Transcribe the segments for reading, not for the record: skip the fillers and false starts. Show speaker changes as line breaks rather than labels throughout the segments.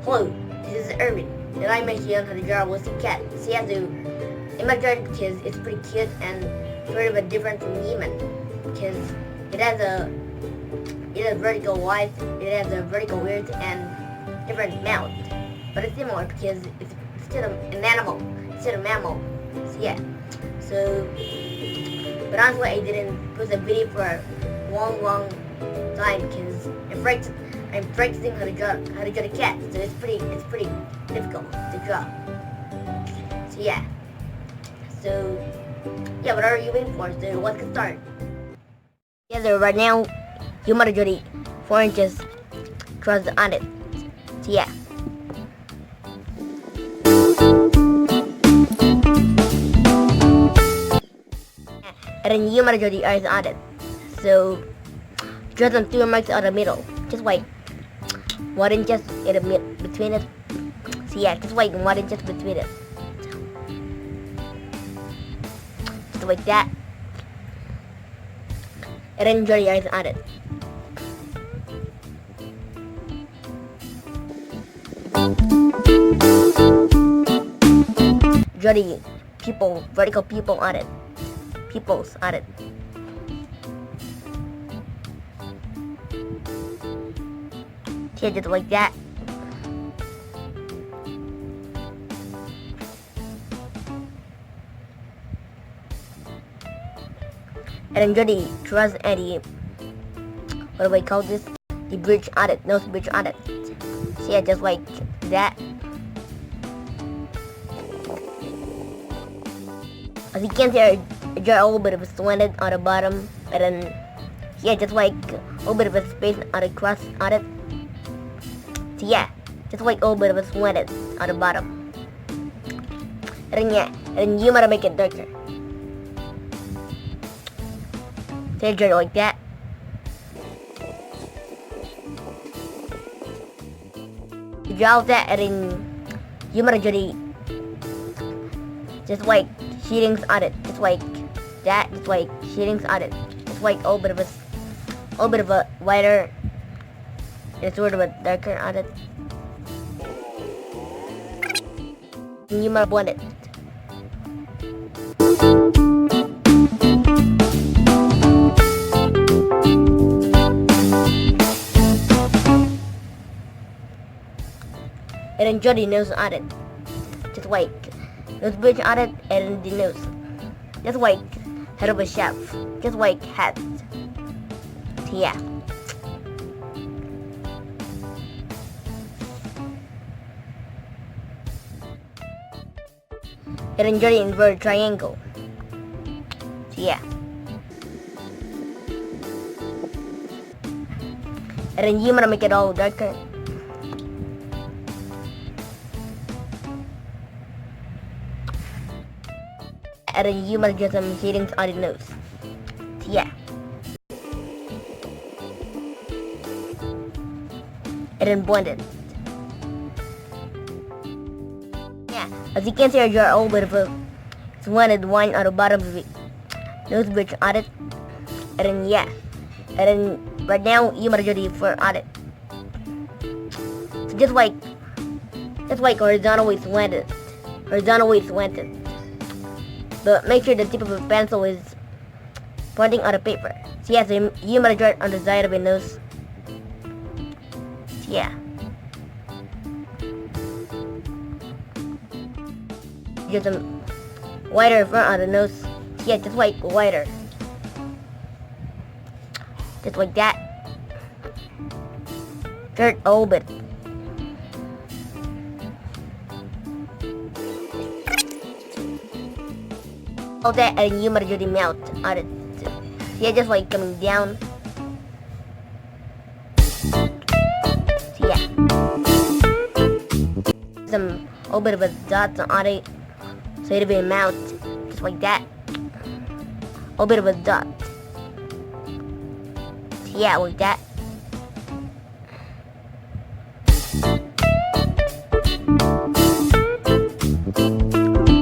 Hello, this is Irvin, and I'm making how to draw a Wilson cat. See, I do. In my drawing, because it's pretty cute and sort of a different from Neiman, because it has vertical eyes, it has a vertical ears and different mouth, but it's similar because it's still an animal instead of mammal. So yeah. So, but honestly, I didn't post a video for a long time because I'm practicing how to draw the cat. So it's pretty difficult to draw. So yeah. So yeah, what are you waiting for? So let's get started. Yeah, so right now you might draw the 4 inches across on it. So yeah. And then you might draw the eyes on it. So draw them 2 marks on the middle, just like 1 inch in the between it. So yeah, just like 1 inch between it. Just like that. And then draw the eyes on it. Draw the vertical pupils on it. Yeah, just like that. And then draw the truss and the, what do I call this? The bridge on it, nose bridge on it. So yeah, just like that. As you can see, I draw a little bit of a slanted on the bottom, and then yeah, just like a little bit of a space on the cross on it. So yeah, just like a little bit of a slanted on the bottom. And then yeah, and then you might make it darker. So you draw it like that. You draw all that, and then you might draw the just like sheetings on it, just like that, just like sheetings on it, just like a little bit of a lighter and sort of a darker on it. And you might blend it. And then draw the nose on it, just like nose bridge on it, and the nose, just like head of a chef, just like hat. So yeah. And then draw the inverted triangle. So yeah. And then you wanna make it all darker. And then you might get some shadings on the nose. So yeah. And then blend it. Yeah, as you can see, I draw a little bit of a slanted line on the bottom of the nose bridge on it. And then yeah. And then right now you might draw the fur on it. So just like horizontally slanted. But make sure the tip of the pencil is pointing on the paper. So yeah, so you might draw it on the side of your nose. So yeah. Get some whiter in front on the nose. So yeah, just like whiter. Just like that. Draw it a little bit. All that, and you might do the mouth on it. So yeah, just like coming down. So yeah. Some a little bit of a dot on it. So it'll be a mouth. Just like that. A little bit of a dot. So yeah, like that.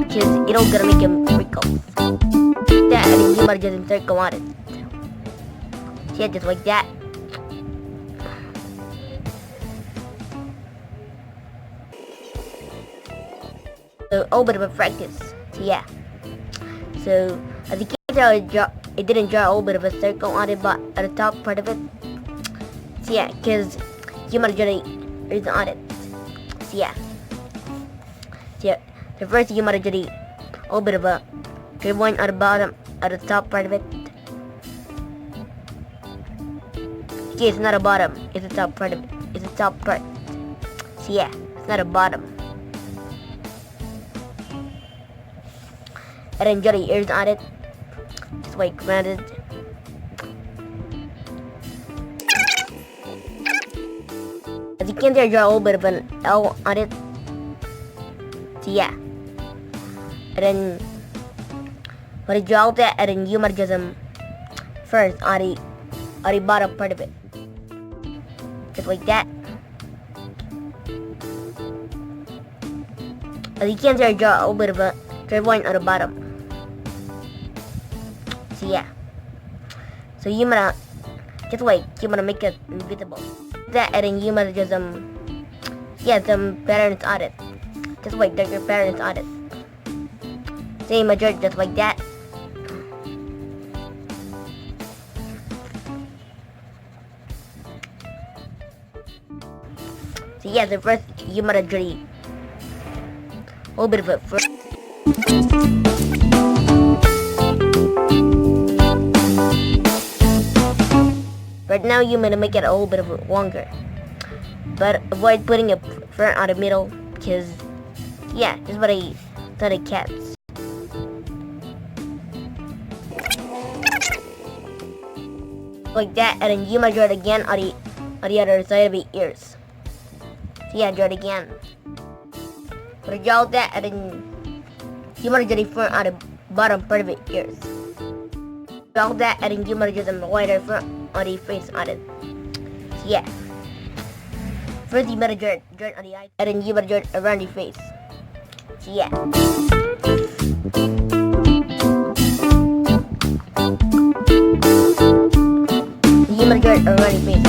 Because it'll gonna make him wrinkle. That, and then you might just circle on it. So yeah, just like that. So a bit of a practice. So yeah. So as you can tell, it didn't draw a little bit of a circle on it, but at the top part of it. So yeah, because human journey is on it. So yeah. So yeah, the first human journey, a little bit of a straight line at the bottom, at the top part of it. Okay, it's not a bottom, it's the top part of it. It's the top part. So yeah, it's not a bottom. And then draw the ears on it. Just like grounded. As you can see, I draw a little bit of an L on it. So yeah. And then when I draw that, and then you might just first on the bottom part of it. Just like that. As you can see, I draw a little bit of a straight line on the bottom. So yeah. So you might just like you might make it invisible. That and then you might just yeah, some patterns on it. Just like darker patterns on it. Same majority just like that. So yeah, the first you might draw a little bit of it first. Right now you might make it a little bit of longer, but avoid putting a front on the middle because yeah, this is what I thought of cats. Like that, and then you might draw it again on the other side of the ears. So yeah, draw it again. But I draw that, and then you might draw the front on the bottom part of the ears. Draw that, and then you might draw the wider front on the face on it. So yeah. First you might draw it on the eyes, and then you might draw it around the face. So yeah. You might draw it around the face.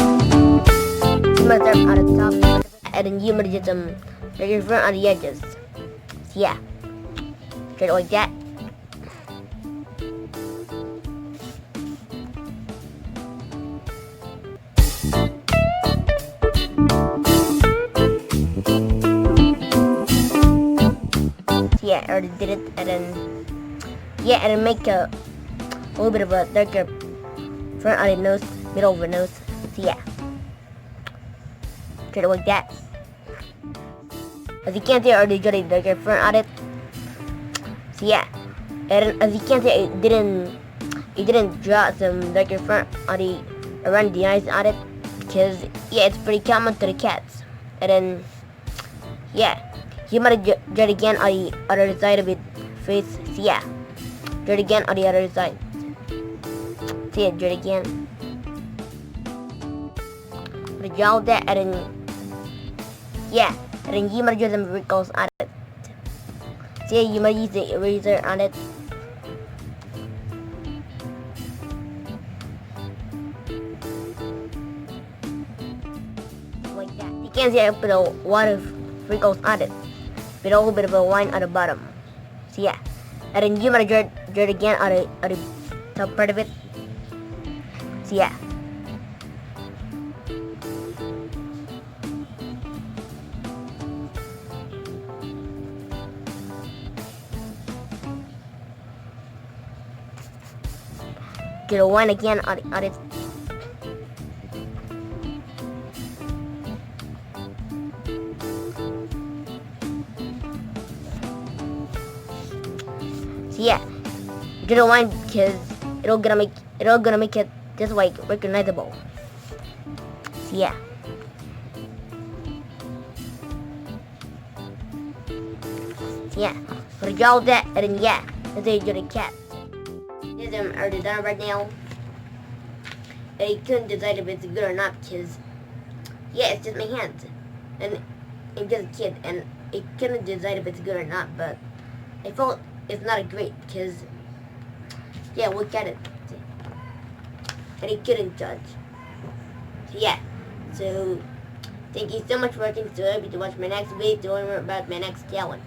You might start on the top, and then you might just draw your front on the edges. So yeah. Draw it like that. Yeah, I already did it, and then yeah, and then make a little bit of a darker front on the nose, middle of the nose. So yeah, try it like that. As you can see, I already drew a darker front on it. So yeah, and as you can see, it didn't draw some darker front on the around the eyes on it because yeah, it's pretty common to the cats. And then yeah. You might draw it again on the other side of its face. So yeah, draw it again on the other side. So yeah, draw it again. Draw that, and then yeah, and then you might draw some wrinkles on it. So yeah, you might use the eraser on it. Like that. You can see I put a lot of wrinkles on it, with a little bit of a line at the bottom. So yeah, and then you might draw it again on the top part of it. So yeah. Get a line again on it. So yeah, draw a line because it'll gonna make it just like recognizable. So yeah. So yeah, but draw that, and then yeah, let's say draw the cat. This is already done right now. And I couldn't decide if it's good or not because yeah, it's just my hands, and I'm just a kid, and I couldn't decide if it's good or not. But I felt it's not great because yeah, look at it, and I couldn't judge. So yeah, so thank you so much for watching. So I hope you to watch my next video to learn more about my next challenge.